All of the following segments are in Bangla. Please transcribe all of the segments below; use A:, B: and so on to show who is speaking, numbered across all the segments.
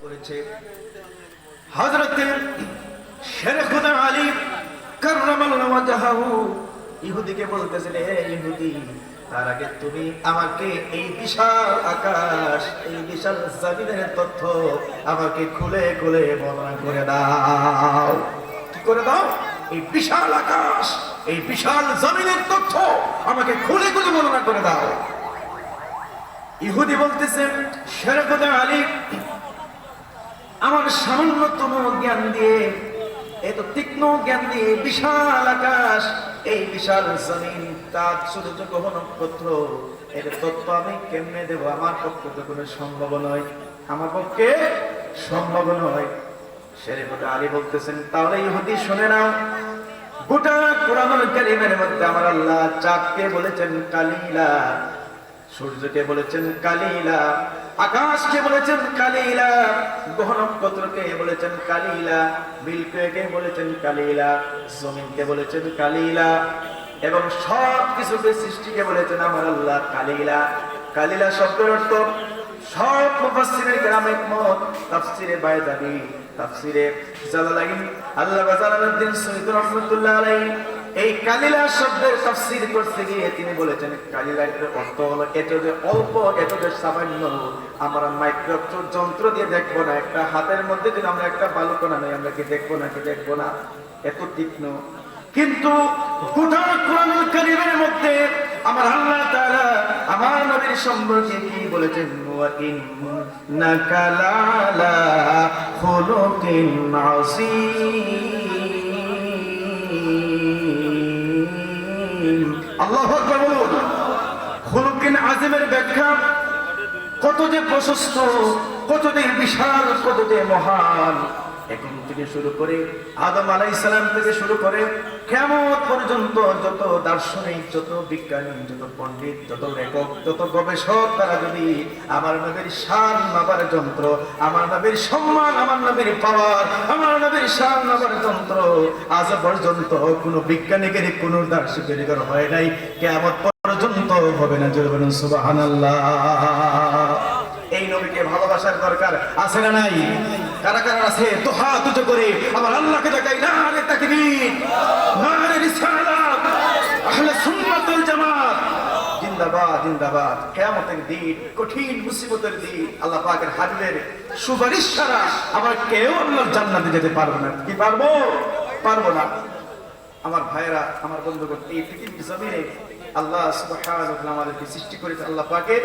A: করেছে হযরত শেরে খুদা আলী কাররামাল্লাহু ওয়াজহাহু ইহুদিকে বলতেছেন, হে ইহুদি, তার আগে তুমি আমাকে এই বিশাল আকাশ, এই বিশাল জমিনের তথ্য আমাকে খুলে খুলে বর্ণনা করে দাও। কি করে দাও? এই বিশাল আকাশ, এই বিশাল জমিনের তথ্য আমাকে খুলে খুলে বর্ণনা করে দাও। ইহুদি বলতেছেন, শেরে খুদা আলী, আমার সামান্যতম জ্ঞান দিয়ে, এত তীক্ষ্ণ জ্ঞান দিয়ে বিশাল আকাশ, এই বিশাল জমিন, চাঁদ, সূর্য, গ্রহ, নক্ষত্র, এর তথ্য আমি কেমনে দেব? আমার পক্ষে তো কোনো সম্ভব নয়, আমার পক্ষে সম্ভব নয়। শেরে খুদা আলী বলতেছেন, তাহলে ইহুদি শুনে নাও, গোটা কোরআনুল কারীমের মধ্যে আমার আল্লাহ চাঁদকে বলেছেন কালিলা, সূর্যকে বলেছেন কালিলা, আকাশকে বলেছেন কালিলা, গ্রহ নক্ষত্রকে বলেছেন কালিলা, মিল্কিওয়েকে বলেছেন কালিলা, জমিনকে বলেছেন কালিলা, এবং সব কিছুকে সৃষ্টিকে বলেছেন আমার আল্লাহ কালিলা। কালিলা শব্দের অর্থ সব মুফাসসিরের কেরাম একমত। তাফসিরে বায়জাবি, তাফসিরে জালালাইন, আল্লামা জালালউদ্দিন সুয়ুতী রাহমাতুল্লাহ আলাইহি এই কালিলা শব্দের তাফসীর করতে গিয়ে তিনি বলেছেন, কালিলার অর্থ হলো এটা যে অল্প, এটা যে সামান্য, আমরা মাইক্রোস্কোপ যন্ত্র দিয়ে দেখবো না, একটা হাতের মধ্যে যদি আমরা একটা বালুকণা নেই, আমরা কি দেখবো না? কি দেখবো না? এত তীক্ষ্ণ। কিন্তু গোটা কোরআনুল কারীমের মধ্যে আমার আল্লাহ তাআলা আমার নবীর সম্পর্কে কি বলেছেন? ওয়া ইন্নাকা লাআলা খুলুকিন আযীম। আল্লাহু আকবার বলুন। খুলুকিন আযীমের ব্যাখ্যা কত যে প্রশস্ত, কত যে বিশাল, কত যে মহান। এখন থেকে শুরু করে আদম আলাইহিস সালাম থেকে শুরু করে কিয়ামত পর্যন্ত যত দার্শনিক, যত বিজ্ঞানী, যত পণ্ডিত, যত লেখক, যত গবেষক, তারা যদি আমার নবীর শান মাপার যন্ত্র, আমার নবীর সম্মান, আমার নবীর পাওয়ার, আমার নবীর শান মাপার যন্ত্র আজ পর্যন্ত কোনো বিজ্ঞানীদের, কোনো দার্শনিকের হয় নাই, কিয়ামত পর্যন্ত হবে না। জোরে বলুন সুবহানাল্লাহ। এই নবীকে ভালোবাসার দরকার আছে না নাই? কারা কারা আছে? তো হাত উঁচু করে আমার আল্লাহকে দেখাই, নারে তাকবীর, নারে রিসালাত, আহলে সুন্নাত ওয়াল জামাত জিন্দাবাদ, জিন্দাবাদ। কিয়ামতের দিন, কঠিন মুসিবতের দিন, আল্লাহ পাকের হাবিবের সুপারিশ ছাড়া আমার কেউ আল্লাহর জান্নাতে যেতে পারবে না। কি পারবো? পারবো না। আমার ভাইরা, আমার বন্ধুগণ, এই পৃথিবীর জমিনে আল্লাহ সুবহানাহু ওয়া তাআলা আমাদেরকে সৃষ্টি করেছেন, আল্লাহ পাকের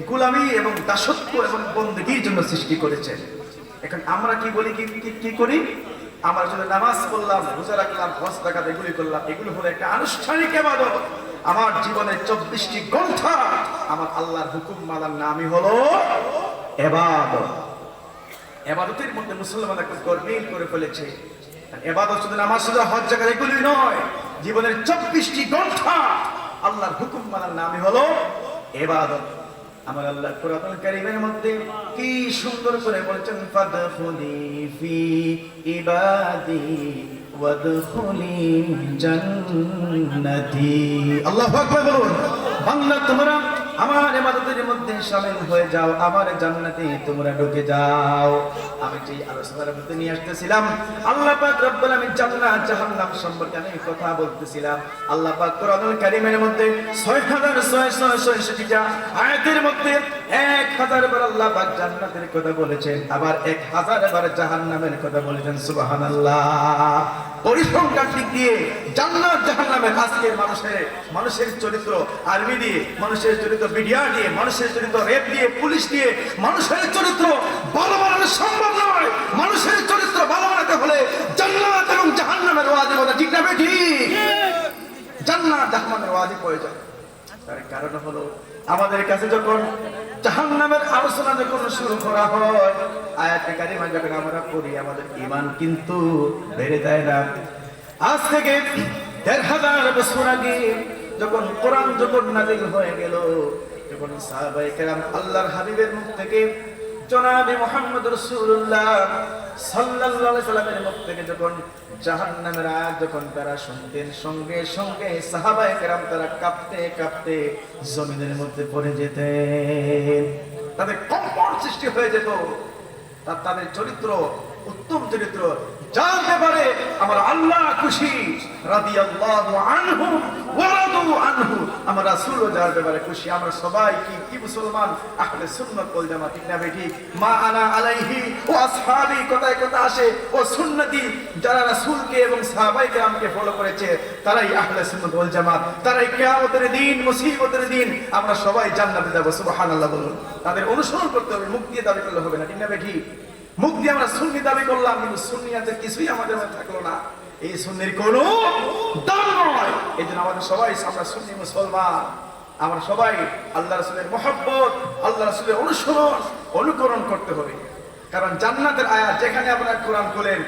A: গোলামি এবং দাসত্ব এবং বন্দেগীর জন্য সৃষ্টি করেছেন। এখন আমরা কি বলি, কি করি? আমরা যদি নামাজ পড়লাম, রোজা রাখলাম, হজ যাকাত এগুলি করলাম, এগুলো হলো একটা আনুষ্ঠানিক ইবাদত। আমার জীবনের 24টি ঘন্টা আমার আল্লাহর হুকুম মানার নামই হলো ইবাদত। ইবাদতের মধ্যে মুসলমানরা খুব গরমিল করে ফেলেছে। ইবাদত শুধু নামাজ, শুধু হজ যাকাত এগুলি নয়, জীবনের 24টি ঘন্টা আল্লাহর হুকুম মানার নামই হলো ইবাদত। আমার আল্লাহ কোরআনুল কারীমের মধ্যে কি সুন্দর করে বলেছেন, ফাদখুলি ফি ইবাদি ওয়াদখুলি জান্নাতি। আল্লাহু আকবার বলুন। বান্দা, তোমরা আমার ইবাদতের মধ্যে শামিল হয়ে যাও, আমার জান্নাতে তোমরা ঢুকে যাও। আমি যে আলোচনার মধ্যে নিয়ে আসতেছিলাম, আল্লাহ পাক রব্বুল আলামিন জান্নাত জাহান্নাম সম্পর্কে আমি কথা বলতেছিলাম। আল্লাহ পাক কোরআনুল কারীমের মধ্যে 6666টা আয়াতের মধ্যে 1000 বার আল্লাহ পাক জান্নাতের কথা বলেছেন, আবার 1000 বার জাহান্নামের কথা বলেছেন। সুবহানাল্লাহ। পরিসংখ্যান দিক দিয়ে জান্নাত জাহান্নামের আজকের মানুষের চরিত্র আর্মি দিয়ে, মানুষের চরিত্র মিডিয়া দিয়ে, মানুষের চরিত্র রেপ দিয়ে, পুলিশ দিয়ে, মানুষের চরিত্র ভালো বানানো সম্ভব নয়। মানুষের চরিত্র ভালো বানাতে হলে জান্নাত এবং জাহান্নামের ওয়াজিব হবে। ঠিক না বেঠিক? জান্নাত জাহান্নামের ওয়াজিব প্রয়োজন। তার কারণ হলো আমাদের কাছে যখন জাহান্নামের আলোচনা যখন শুরু করা হয়, আয়াতে কারিমা যখন আমরা পড়ি, আমাদের ঈমান কিন্তু বেড়ে যায় না। আজ থেকে ১৫০০ বছর আগে যখন কোরআন যখন নাযিল হয়ে গেল, যখন সাহাবায়ে কেরাম আল্লাহর হাবিবের মুখ থেকে, জনাবে মুহাম্মদ রাসূলুল্লাহ সাল্লাল্লাহু আলাইহি সাল্লামের মুখ থেকে যখন জাহান্নামের আয়াত যখন তারা শুনতেন, সঙ্গে সঙ্গে সাহাবায়ে কেরাম তারা কাঁপতে কাঁপতে জমিনের মধ্যে পড়ে যেতেন। তাদের কম্পন সৃষ্টি হয়ে যেত। তাদের চরিত্র উত্তম চরিত্র জানতে পারে আমার আল্লাহ খুশি, রাদিয়াল্লাহু আনহু ওয়া রাদু আনহু, আমার রাসূলও যার ব্যাপারে খুশি। আমরা সবাই কি মুসলমান আহলে সুন্নাত ওয়াল জামাত, ঠিক না ঠিক? মা আনা আলাইহি ও আসহাবি, কথায় কথা আসে ও সুন্নতি, যারা রাসূলকে এবং সাহাবায়ে কেরামকে ফলো করেছে তারাই আহলে সুন্নাত ওয়াল জামাত, তারাই কিয়ামতের দিন, মুসিবতের দিন আমরা সবাই জান্নাতে যাব। সুবহানাল্লাহ বলুন। তাদের অনুসরণ করতে হবে, মুখ দিয়ে দাবি করলে হবে না, ঠিক না ঠিক? মুখ দিয়ে আমরা সুন্নি দাবি করলাম, কিন্তু সুন্নিয়াতের কিছুই আমাদের মধ্যে থাকলো না। এই সুন্নির কোনো দাম নয়। এই জন্য আমাদের সবাই, আমরা সুন্নি মুসলমান, আমরা সবাই আল্লাহ রাসূলের মহব্বত, আল্লাহ রাসূলের অনুকরণ করতে হবে। কারণ জান্নাতের আয়াত, যেখানে আপনারা কোরআন খুলেন,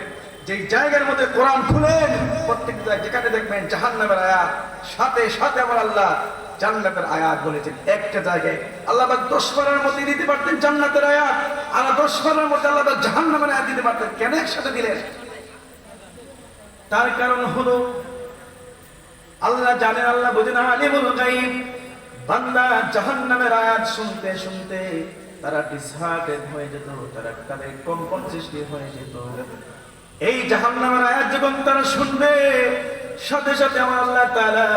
A: যেই জায়গার মধ্যে কোরআন খুলেন, প্রত্যেকটা জায়গায় যেখানে দেখবেন জাহান্নামের আয়াত, সাথে সাথে আমার আল্লাহ জান্নাতের আয়াত বলেছেন। একটা জায়গায় আল্লাহ পাক 10 পারার মধ্যে দিতে পারতেন জান্নাতের আয়াত, আর 10 পারার মধ্যে আল্লাহ পাক জাহান্নামের আয়াত দিতে পারতেন। কেন একসাথে দিলেন? তার কারণ হলো আল্লাহ জানেন, আল্লাহ বোঝেন, আলিমুল গায়ব। বান্দা জাহান্নামের আয়াত শুনতে শুনতে তারা ডিসহার্টেড হয়ে যেত, তারা তাদের কম্পন সৃষ্টি হয়ে যেত। এই জাহান্নামের আয়াত যখন তারা শুনবে, সাথে সাথে আমার আল্লাহ তাআলা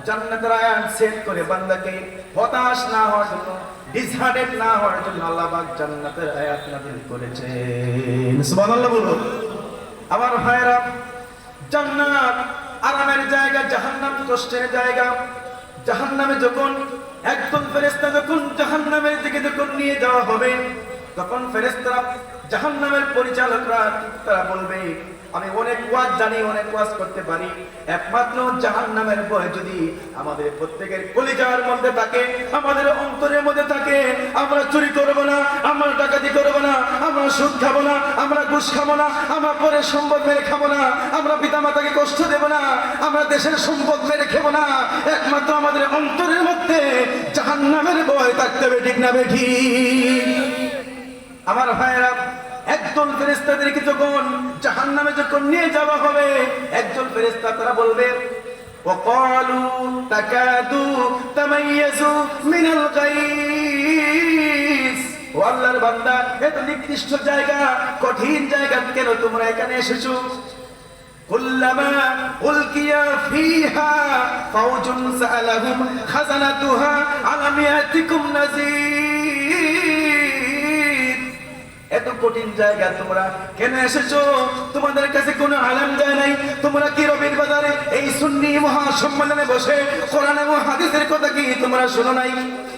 A: জান্নাতের আয়াত সেট করে বান্দাকে হতাশ না হওয়ার জন্য, ডিসহার্টেড না হওয়ার জন্য আল্লাহ পাক জান্নাতের আয়াত নাযিল করেছেন। সুবহানাল্লাহ বলুন। আমার ভাইরা, জান্নাত আরামের জায়গা, জাহান্নাম কষ্টের জায়গা। জাহান্নামে যখন একদল ফেরেশতা যখন জাহান্নামের দিকে যখন নিয়ে যাওয়া হবে, তখন ফেরেশতারা, জাহান্নামের পরিচালকরা তারা বলবে, আমি অনেক ওয়াজ জানি, অনেক ওয়াজ করতে পারি, একমাত্র জাহান্নামের ভয় যদি আমাদের প্রত্যেকের কলিজার মধ্যে থাকে, আমাদের অন্তরের মধ্যে থাকে, আমরা চুরি করব না, আমরা ডাকাতি করব না, আমরা সুদ খাবো না, আমরা ঘুষ খাবো না, আমরা পরের সম্পদ মেরে খাবো না, আমরা পিতামাতাকে কষ্ট দেব না, আমরা দেশের সম্পদ মেরে খাবো না, একমাত্র আমাদের অন্তরের মধ্যে জাহান্নামের ভয় থাকতে হবে, ঠিক না ঠিক? আমার ভাইরা, একদল ফেরেশতাদেরকে যখন জাহান্নামে যখন নিয়ে যাওয়া হবে, একদল ফেরেশতা তারা বলবে, ওয়াকালু তাকাদু তামাইয়াজু মিনাল গায়স, ও আল্লাহর বান্দা, এত নিকৃষ্ট জায়গা, কঠিন জায়গা, কেন তোমরা এখানে এসেছো? কুল্লামা উলকিয়া ফিহা ফাওজুন সাআলাহুম খাজানাতুহা আলাম ইয়াতিকুম নাযীর, এত কঠিন জায়গা তোমরা কেন এসেছো? তোমাদের কাছে কোনো আলেম যায় নাই? তোমরা কি রবির বাজারে এই সুন্নি মহা সম্মেলনে বসে কোরআন এবং হাদিসের কথা কি তোমরা শোনো নাই?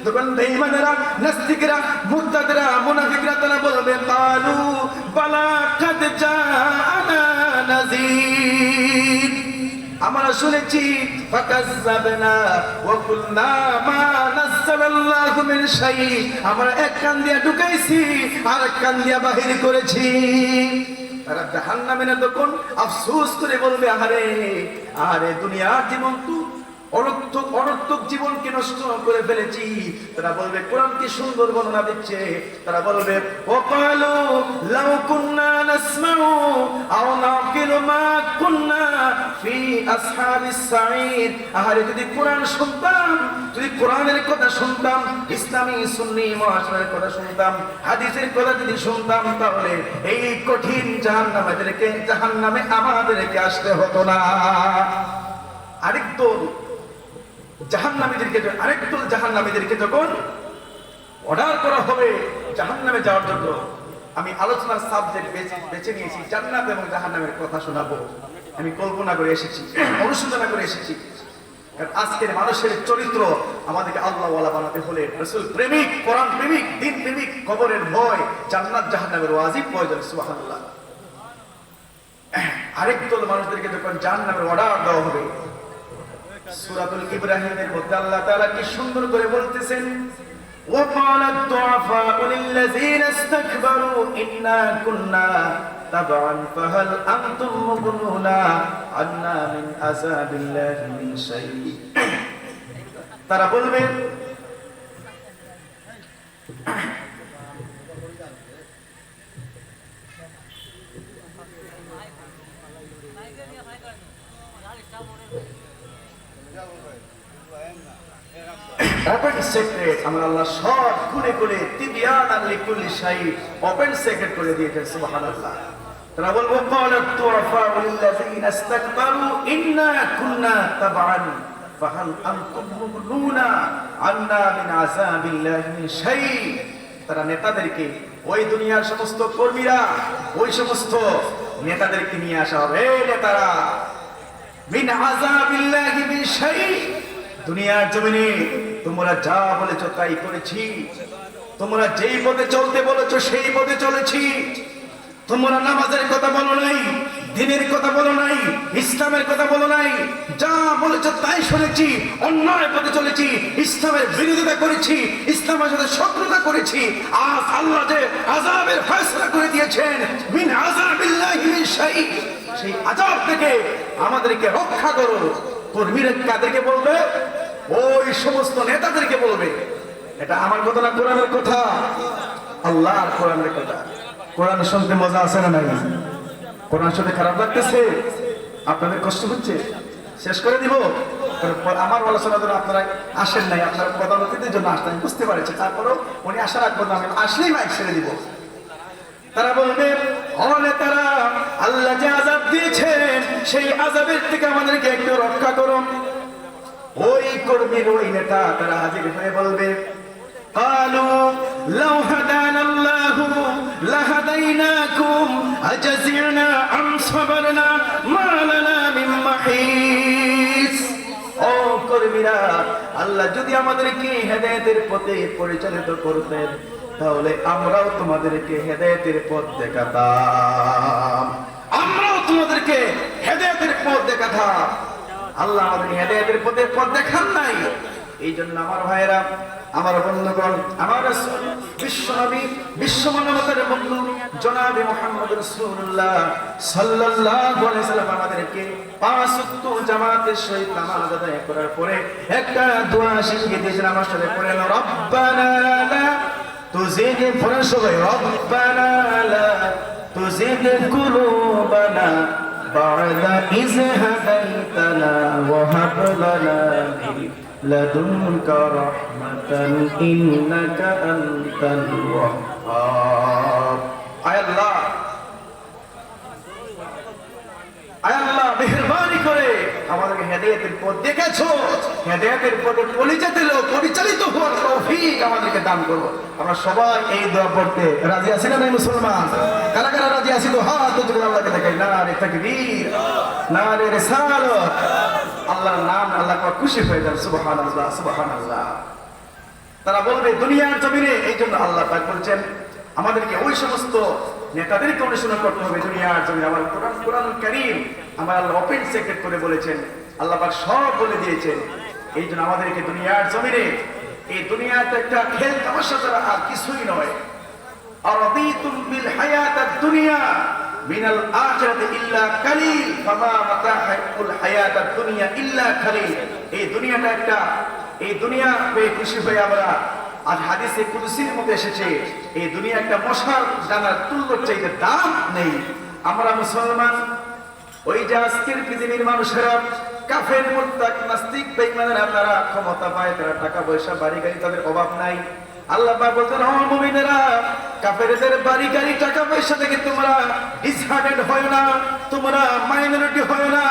A: তখন বেঈমানেরা, নাস্তিকরা, মুরতাদরা, মুনাফিকরা তারা বলবে, কালু বালা কাদ জাআনা নাযীর, আমরা শুনেছি, ফাকাজ্জাবনা ওয়া কুলনা মা নাযালাল্লাহু মিন শাই, আমরা এক কান দিয়া ঢুকাইছি আর এক কান দিয়া বাহির করেছি। তারা জাহান্নামে না তখন আফসোস করে বলবে, আরে দুনিয়ার জীবন তো অনর্থক জীবনকে নষ্ট করে ফেলেছি। তারা বলবে, কোরআন কি সুন্দর বর্ণনা দিচ্ছে, তারা বলবে, ওয়াকালু লাউ কুন্না নাসমাউ আও নাকিলু মা কুন্না ফি আসহাবিস সাঈদ, আহারে যদি কোরআন শুনতাম, যদি কোরআনের কথা শুনতাম, ইসলামী সুন্নি মুআশারার কথা শুনতাম, হাদিসের কথা যদি শুনতাম, তাহলে এই কঠিন জাহান্নামে আমাদেরকে আসতে হতো না। আরেকদল জাহান্নামীদেরকে যখন অর্ডার করা হবে জাহান্নামে যাওয়ার জন্য, আমি আলোচনার সাবজেক্ট বেছে নিয়েছি জান্নাত এবং জাহান্নামের কথা শোনাবো। আমি কল্পনা করে এসেছি, অনুশোচনা করে এসেছি। কারণ আজকের মানুষের চরিত্র আমাদেরকে আল্লাহওয়ালা বানাতে হলে রাসূল প্রেমিক, কোরআন প্রেমিক, দ্বীন প্রেমিক, কবরের ভয়, জান্নাত জাহান্নামের ওয়াজিব প্রয়োজন। সুবহানাল্লাহ। আরেকদল মানুষদেরকে যখন জাহান্নামের অর্ডার দেওয়া হবে, সূরাতুল ইব্রাহিমের মধ্যে আল্লাহ তাআলা কি সুন্দর করে বলতেছেন, ওয়াকালাত দুআফাউ লিল্লাযীনা ইসতাকবারু ইন্না কুন্না তাবআন ফাহাল আনতুম মুগনুনা আন্না মিন আযাবিল্লাহি মিন শাই, তারা বলবে, ওপেন সিক্রেট আমার আল্লাহ সব খুলে খুলে তিবিয়ানান লিকুল্লি শাই ওপেন সিক্রেট করে দিয়েছেন সুবহানাল্লাহ। তারা বলবো ক্বালাত তুরাফাউ লিল্লাযিনা ইসতাকবারু ইন্না কুন্না তাবআন ফাহাল আনতুম মুগনুনা আন্না মিন আযাবিল্লাহি মিন শাই। তারা নেতাদেরকে, ওই দুনিয়ার সমস্ত কর্মীরা, ওই সমস্ত নেতাদেরকে নিয়ে আসা হবে, এই নেতারা মিন আযাবিল্লাহি মিন শাই, দুনিয়ার জমিনে তোমরা যা বলেছো তাই করেছি, তোমরা যেই পথে চলতে বলেছো সেই পথে চলেছি, তোমরা নামাজের কথা বলো নাই, দ্বীনের কথা বলো নাই, ইসলামের কথা বলো নাই, যা বলেছো তাই শুনেছি, অন্যায় পথে চলেছি, ইসলামের বিরোধিতা করেছি, ইসলামের সাথে শত্রুতা করেছি। আজ আল্লাহ যে আযাবের ফয়সালা করে দিয়েছেন, মিন আযাবিল্লাহি মিন শাই, সেই আযাব থেকে আমাদেরকে রক্ষা করো। কর্মীরা কাদেরকে বলবে? ওই সমস্ত নেতাদেরকে বলবে। এটা আমার কথা না, কোরআনের কথা, আল্লাহর কোরআনের কথা। কোরআন শুনতে মজা আছে না নাই? কোরআন শুনতে খারাপ লাগতেছে? আপনাদের কষ্ট হচ্ছে? শেষ করে দিব। আমার আলোচনার জন্য আপনারা আসেন নাই, আপনার প্রধান অতিথির জন্য আসতেন, বুঝতে পারছি। তারপরেও উনি আশা রাখবেন আমি আসলেই মাইক ছেড়ে দিব। তারা বলবে, ও নেতারা, আল্লাহ যে আযাব দিয়েছেন সেই আযাবের থেকে আমাদেরকে একটু রক্ষা করুন। ওই কর্মীর, ওই নেতা তারা হাজির হয়ে বলবে, ক্বালু লাউ হাদানাল্লাহু লাহাদাইনাকুম আজাজিনা আম সাবারনা মা লানা মিন মাহিস। ও কর্মীরা, আল্লাহ যদি আমাদেরকে হেদায়েতের পথে পরিচালিত করতেন তাহলে আমরাও তোমাদেরকে হেদায়েতের পথ দেখাতাম, আমরাও তোমাদেরকে হেদায়েতের পথ দেখাতাম। আল্লাহ আমাদের হেদায়েতের পথ দেখান নাই। এই জন্য আমার ভাইয়েরা, আমার বন্ধুগণ, আমার রাসূল বিশ্বনবী, বিশ্বমানবতার বন্ধু জনাবে মুহাম্মদ রাসূলুল্লাহ সাল্লাল্লাহু আলাইহি ওয়াসাল্লাম আমাদেরকে পাঁচ ওয়াক্ত জামাতের সহিত নামাজ আদায় করার পরে একটা দোয়া শিখিয়ে দিয়েছেন। আমার সাথে পড়েন, রব্বানা লা তুজিগ, পড়েন সবাই, রব্বানা লা তুজিগ কুলুবানা বা'দা ইয হাদাইতানা ওয়া হাব লানা মিন লাদুনকা রাহমাতান ইন্নাকা আনতাল ওয়াহ্হাব। আয় আল্লাহ, আয় আল্লাহ, মেহেরবানি করে আমাদেরকে হেদায়েতের পথ দেখাছো, হেদায়েতের পথে পরিচালিত হওয়ার তৌফিক আমাদেরকে দান করো। আমরা সবাই এই দোয়া পড়তে রাজি আছি না নাই মুসলমান? কারা কারা রাজি আছি? তো হাত তুলে আল্লাহকে দেখাই, নারে তাকবীর, নারে রিসালাত। আল্লাহর নাম, আল্লাহ পাক খুশি হয়ে যান। সুবহানাল্লাহ, সুবহানাল্লাহ। তারা বলবে দুনিয়ার জমিনে, এই জন্য আল্লাহ পাক বলছেন আমাদেরকে ওই সমস্ত নেতাদেরকে অনুসরণ করতে হবে দুনিয়ার জমিনে। আমার কোরআন কারীম আমার আল্লাহ ওপেন সিক্রেট করে বলেছেন, আল্লাহ পাক সব বলে দিয়েছেন। এই জন্য আমাদেরকে দুনিয়ার জমিনে, এই দুনিয়াতে একটা খেল তামাশা ছাড়া আর কিছুই নয়। আরাদিতুম বিল হায়াতাদ দুনিয়া মিনাল আখিরাতি ইল্লা কালিল ফামা মাতাহুল হায়াতাদ দুনিয়া ইল্লা কালিল। এই দুনিয়াটা একটা, এই দুনিয়া পেয়ে খুশি হয়ে আমরা, আজ হাদিসে কুদসির মধ্যে এসেছে, এই দুনিয়া একটা মশার দানার তুল্যর চাইতে দাম নেই। আমরা মুসলমান, ওই যে আজকের পৃথিবীর মানুষেরা কাফের, মুরতাদ, নাস্তিক, বেঈমানেরা, তারা ক্ষমতা পায়, তারা টাকা পয়সা, বাড়ি গাড়ি, তাদের অভাব নাই। আল্লাহ পাক বলতেন, ও মুমিনেরা, কাফেরদের বাড়ি গাড়ি, টাকা পয়সা থেকে তোমরা ডিসহার্টেড হয় না, তোমরা মাইনরিটি হয় না,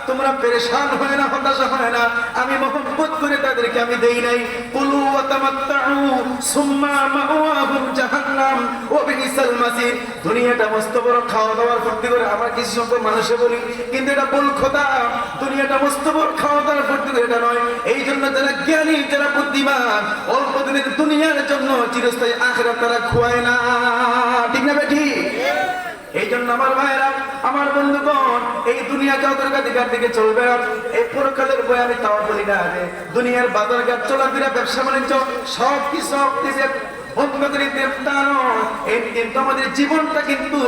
A: তোমরা পেরেশান হয় না, হতাশা হয় না। আমি মহব্বত করে তাদেরকে আমি দেই নাই। কুলু ওয়া তামাত্তাউ সুম্মা মাওয়াহুম জাহান্নাম ওয়া বিইসাল মাসির। দুনিয়াটা মস্ত বড় খাওয়া দাওয়ার ফুর্তি করে আমরা কিছু সংখ্যক মানুষে বলি, কিন্তু এটা ভুল কথা। দুনিয়াটা মস্ত বড় খাওয়া দাওয়ার ফুর্তি করে এটা নয়। এই জন্য যারা জ্ঞানী, যারা বুদ্ধিমান, অল্প দিনের দুনিয়ার জন্য চিরস্থায়ী আখিরাত তারা খুয়ায় না, ঠিক না বেঠি? এই জন্য আমার ভাইরা, আমার বন্ধুগণ, এই দুনিয়াকে অগ্রগতির দিকে চলবে না। এই পরকালের বই আমি তাও বলি না যে দুনিয়ার বাজারঘাট, চলাফেরা, ব্যবসা বাণিজ্য সব কিছু বন্ধ করে দেবতা নয়। এই কিন্তু আমাদের জীবনটা কিন্তু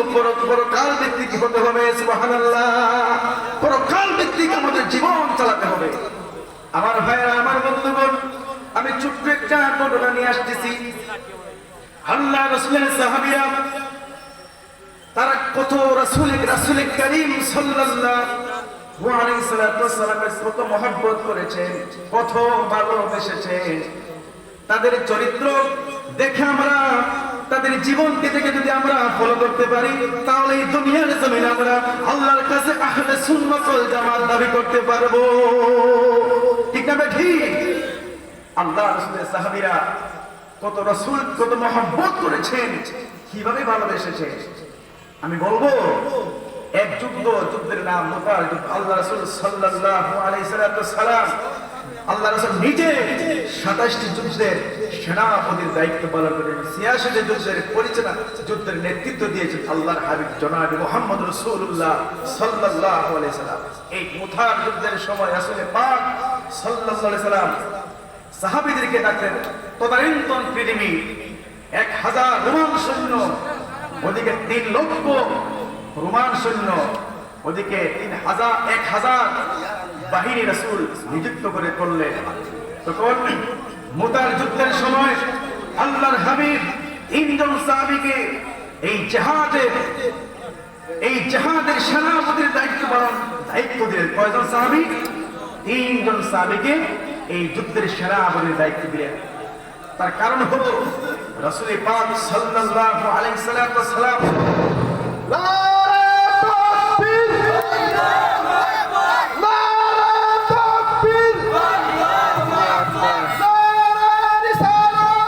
A: পরকাল ভিত্তিক হতে হবে। সুবহানাল্লাহ, পরকাল ভিত্তিক আমাদের জীবন চালাতে হবে। আমার ভাইরা, আমার বন্ধুগণ, আমি ছোট্ট একটা ঘটনা নিয়ে আসতেছি। আল্লাহ রাসূলের সাহাবীরা তারা কত রাসূল কারীম সাল্লাল্লাহু আলাইহি ওয়াসাল্লামের কত মহব্বত করেছেন, কত ভালোবেসেছেন। তাদের চরিত্র দেখে আমরা তাদের জীবনকে থেকে যদি আমরা ফলো করতে পারি, তাহলে এই দুনিয়ার জমিনে আমরা আল্লাহর কাছে আহলে সুন্নাত ওয়াল জামাত দাবি করতে পারবো। ঠিক না ঠিক? আল্লাহ রাসূলের সাহাবীরা কত রাসূল কত মহব্বত করেছেন, কিভাবে ভালোবেসেছে। আমি বলবো এক যুদ্ধের নাম মুতার যুদ্ধ। আল্লাহ রাসূল সাল্লাল্লাহু আলাইহি সাল্লাম আল্লাহ রাসূল নিজে 27টি যুদ্ধের সেনাপতির দায়িত্ব পালন করেন। 86টি যুদ্ধের পরিচালনা যুদ্ধের নেতৃত্ব দিয়েছেন আল্লাহর হাবিব জনাব মুহাম্মদ রাসূলুল্লাহ সাল্লাল্লাহু আলাইহি সাল্লাম। এই মুতার যুদ্ধের সময় রাসূল পাক সাল্লাল্লাহু আলাইহি সাল্লাম সাহাবীদেরকে ডাকলেন। তদানীন্তন পৃথিবী 1000 রোমান সৈন্য, ওদিকে 3 লক্ষ রোমান সৈন্য, ওদিকে 1000 বাহিনী রাসূল নিযুক্ত করে করলেন। তখন মুতার যুদ্ধের সময় আল্লাহর হাবিব 3 জন সাহাবীকে এই জিহাদের সেনাপতির দায়িত্ব দিলেন। কয়জন সাহাবী? 3 জন সাহাবীকে এই যুদ্ধের সেনাপতির দায়িত্ব দিলেন। তার কারণ হলো রাসূল পাক সাল্লাল্লাহু আলাইহি সাল্লাম